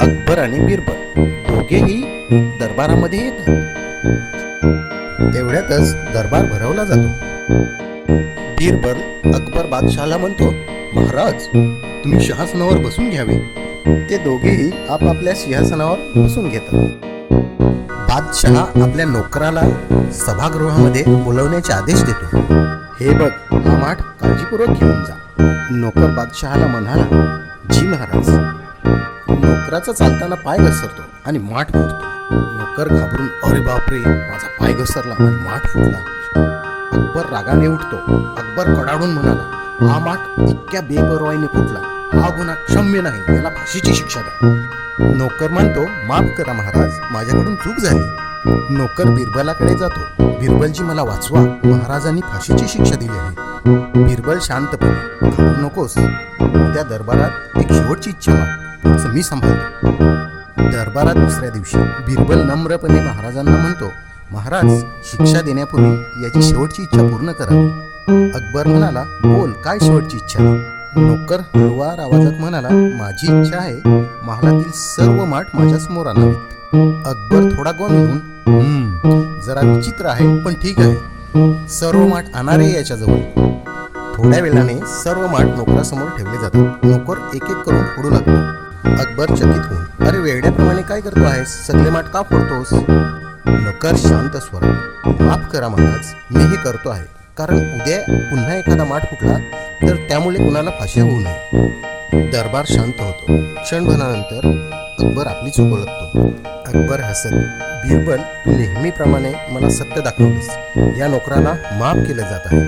अकबर आणि बिरबल दोघेही दरबारामध्ये येतात. तेवढ्यातच दरबार भरवला जातो. बिरबल अकबर बादशहाला म्हणतो, महाराज, तुम्ही सिंहासनावर बसून घ्यावे. ते दोघेही आपापल्या सिंहासनावर बसून घेतात. बादशहा आपल्या नोकराला सभागृहामध्ये बोलवण्याचे आदेश देतो. हे बघ, हा माठ काळजीपूर्वक घेऊन जा. नोकर बादशहाला म्हणाला, जी महाराज. नोकराचा चालताना पाय घसरतो आणि माठ फुटतो. नोकर घाबरून, अरे बापरे, माझा पाय घसरला आणि माठ फुटला. अकबर रागाने उठतो. अकबर कडाडून म्हणाला, हा माठ इतक्या बेपर्वाईने फुटला, हा गुन्हा क्षम्य नाही, याला फाशीची शिक्षा द्या. नोकर म्हणतो, माफ करा महाराज, माझ्याकडून चूक झाली. नोकर बिरबलाकडे जातो. बिरबलजी, मला वाचवा, महाराजांनी फाशीची शिक्षा दिली आहे. बिरबल शांतपणे, घाबरू नकोस, त्या दरबारात एक शेवटची इच्छा माग, असं मी सांभाळतो. दरबारात दुसऱ्या दिवशी बिरबल नम्रपणे महाराजांना म्हणतो, महाराज, शिक्षा देण्यापूर्वी याची शेवटची इच्छा पूर्ण करावी. अकबर म्हणाला, बोल, काय शेवटची इच्छा आहे? नोकर हळुवार आवाजात म्हणाला, माझी इच्छा आहे, महालातील सर्व माठ माझ्या समोर आणावेत. अकबर थोडा गोंधळून, जरा विचित्र आहे, पण ठीक आहे. सर्व माठ आणणारे याच्याजवळ. थोड्या वेळाने सर्व माठ नोकरासमोर ठेवले जातात. नोकर एक एक करून फोडू लागतो. अकबर चकित होऊन, अरे, वेड्याप्रमाणे काय करतो आहेस? सगळे माठ का फोडतोस? नोकर शांत स्वरात, माफ करा महाराज, मी हे करतो आहे कारण उद्या पुन्हा एखादा माठ फुटला तर त्यामुळे कुणाला फाशी होऊ नये. दरबार शांत होतो. क्षणभरानंतर अकबर आपली चूक ओळखतो. अकबर हसत, बिरबल, तू नेहमीप्रमाणे मला सत्य दाखवलंस. या नोकराला माफ केलं जात आहे.